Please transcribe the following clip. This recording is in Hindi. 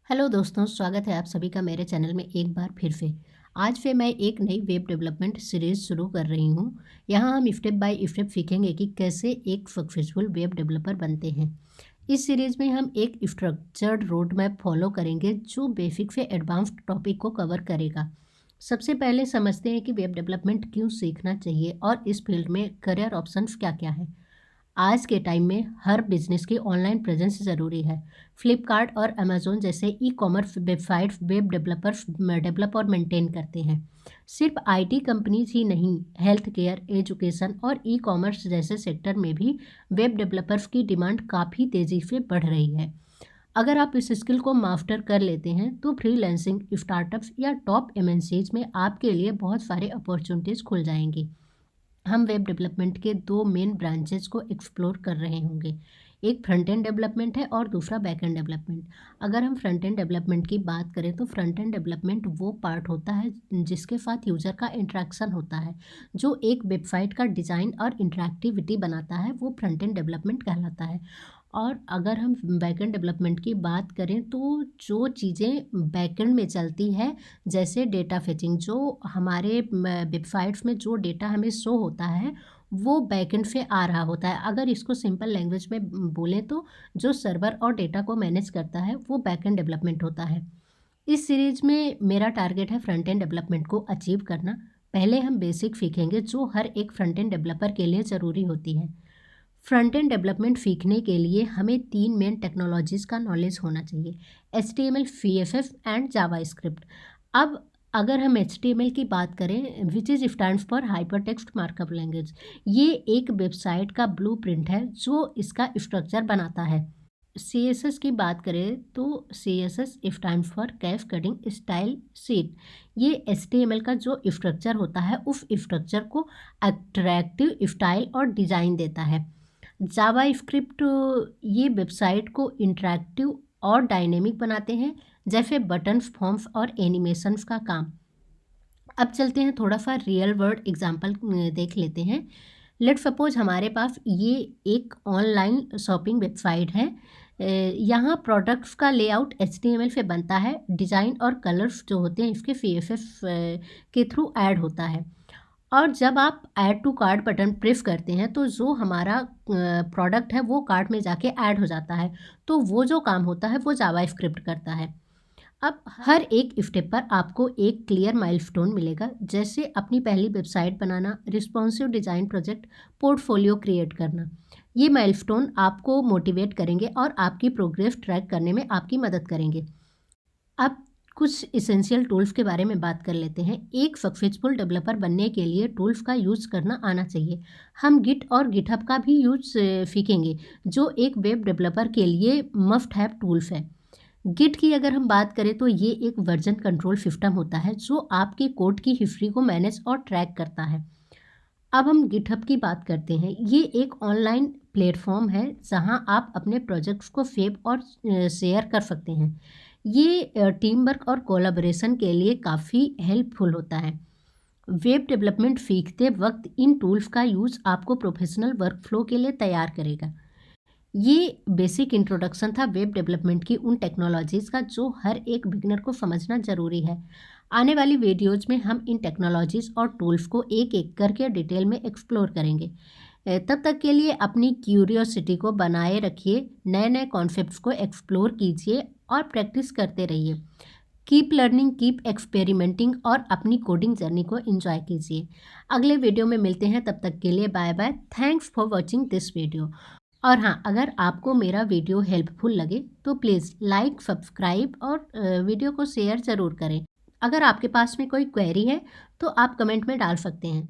हेलो दोस्तों, स्वागत है आप सभी का मेरे चैनल में एक बार फिर से। आज फिर मैं एक नई वेब डेवलपमेंट सीरीज़ शुरू कर रही हूँ। यहाँ हम स्टेप बाय स्टेप सीखेंगे कि कैसे एक सक्सेसफुल वेब डेवलपर बनते हैं। इस सीरीज़ में हम एक स्ट्रक्चर्ड रोड मैप फॉलो करेंगे जो बेसिक से एडवांस्ड टॉपिक को कवर करेगा। सबसे पहले समझते हैं कि वेब डेवलपमेंट क्यों सीखना चाहिए और इस फील्ड में करियर ऑप्शंस क्या क्या हैं। आज के टाइम में हर बिजनेस की ऑनलाइन प्रेजेंस ज़रूरी है। फ्लिपकार्ट और अमेज़ोन जैसे e commerce websites web developers develop और मेंटेन करते हैं। सिर्फ आईटी कंपनीज ही नहीं, हेल्थ केयर, एजुकेशन और ई कॉमर्स जैसे सेक्टर में भी वेब डेवलपर्स की डिमांड काफ़ी तेज़ी से बढ़ रही है। अगर आप इस स्किल को मास्टर कर लेते हैं तो फ्रीलांसिंग, स्टार्टअप्स या टॉप एमएनसीज में आपके लिए बहुत सारे अपॉर्चुनिटीज़ खुल जाएंगी। हम वेब डेवलपमेंट के दो मेन ब्रांचेस को एक्सप्लोर कर रहे होंगे। एक फ्रंट एंड डेवलपमेंट है और दूसरा बैक एंड डेवलपमेंट। अगर हम फ्रंट एंड डेवलपमेंट की बात करें तो फ्रंट एंड डेवलपमेंट वो पार्ट होता है जिसके साथ यूज़र का इंटरेक्शन होता है। जो एक वेबसाइट का डिज़ाइन और इंटरेक्टिविटी बनाता है वो फ्रंट एंड डेवलपमेंट कहलाता है। और अगर हम बैकएंड डेवलपमेंट की बात करें तो जो चीज़ें बैकएंड में चलती है, जैसे डेटा फेचिंग, जो हमारे वेबसाइट्स में जो डेटा हमें शो होता है वो बैकएंड से आ रहा होता है। अगर इसको सिंपल लैंग्वेज में बोलें तो जो सर्वर और डेटा को मैनेज करता है वो बैकएंड डेवलपमेंट होता है। इस सीरीज में मेरा टारगेट है फ्रंट एंड डेवलपमेंट को अचीव करना। पहले हम बेसिक सीखेंगे जो हर एक फ्रंट एंड डेवलपर के लिए ज़रूरी होती है। फ्रंट एंड डेवलपमेंट सीखने के लिए हमें तीन मेन टेक्नोलॉजीज़ का नॉलेज होना चाहिए: HTML, CSS एंड जावास्क्रिप्ट। अब अगर हम HTML की बात करें, which is stands for hypertext markup language, ये एक वेबसाइट का ब्लूप्रिंट है जो इसका स्ट्रक्चर बनाता है। CSS की बात करें तो CSS stands for cascading style sheet. ये HTML का जो स्ट्रक्चर होता है उस स्ट्रक्चर को अट्रैक्टिव स्टाइल और डिज़ाइन देता है। जावास्क्रिप्ट ये वेबसाइट को इंटरैक्टिव और डायनेमिक बनाते हैं, जैसे बटन्स, फॉर्म्स और एनिमेशंस का काम। अब चलते हैं, थोड़ा सा रियल वर्ल्ड एग्जांपल देख लेते हैं। लेट सपोज हमारे पास ये एक ऑनलाइन शॉपिंग वेबसाइट है। यहाँ प्रोडक्ट्स का लेआउट HTML से बनता है, डिज़ाइन और कलर्स जो होते हैं इसके CSS के थ्रू ऐड होता है। और जब आप add to cart button press करते हैं तो जो हमारा प्रोडक्ट है वो कार्ट में जाके ऐड हो जाता है। तो वो जो काम होता है वो जावास्क्रिप्ट करता है। अब हर एक स्टेप पर आपको एक क्लियर माइलस्टोन मिलेगा, जैसे अपनी पहली वेबसाइट बनाना, responsive design project, portfolio create करना। ये माइलस्टोन आपको मोटिवेट करेंगे और आपकी प्रोग्रेस ट्रैक करने में आपकी मदद करेंगे। अब कुछ इसेंशियल टूल्स के बारे में बात कर लेते हैं। एक सक्सेसफुल डेवलपर बनने के लिए टूल्स का यूज़ करना आना चाहिए। हम गिट और गिटहब का भी यूज़ सीखेंगे, जो एक वेब डेवलपर के लिए मस्ट हैव टूल्स है। गिट की अगर हम बात करें तो ये एक वर्जन कंट्रोल सिस्टम होता है जो आपके कोड की हिस्ट्री को मैनेज और ट्रैक करता है। अब हम गिटहब की बात करते हैं। ये एक ऑनलाइन प्लेटफॉर्म है जहां आप अपने प्रोजेक्ट्स को सेव और शेयर कर सकते हैं। ये टीम वर्क और कोलैबोरेशन के लिए काफ़ी हेल्पफुल होता है। वेब डेवलपमेंट सीखते वक्त इन टूल्स का यूज़ आपको प्रोफेशनल वर्कफ्लो के लिए तैयार करेगा। ये बेसिक इंट्रोडक्शन था वेब डेवलपमेंट की उन टेक्नोलॉजीज़ का जो हर एक बिगिनर को समझना ज़रूरी है। आने वाली वीडियोज़ में हम इन टेक्नोलॉजीज़ और टूल्स को एक एक करके डिटेल में एक्सप्लोर करेंगे। तब तक के लिए अपनी क्यूरियोसिटी को बनाए रखिए, नए नए कॉन्सेप्ट्स को एक्सप्लोर कीजिए और प्रैक्टिस करते रहिए। कीप लर्निंग, कीप एक्सपेरिमेंटिंग और अपनी कोडिंग जर्नी को एंजॉय कीजिए। अगले वीडियो में मिलते हैं, तब तक के लिए bye bye. Thanks for watching this video. और हाँ, अगर आपको मेरा वीडियो हेल्पफुल लगे तो प्लीज़ लाइक, सब्सक्राइब और वीडियो को शेयर ज़रूर करें। अगर आपके पास में कोई क्वेरी है तो आप कमेंट में डाल सकते हैं।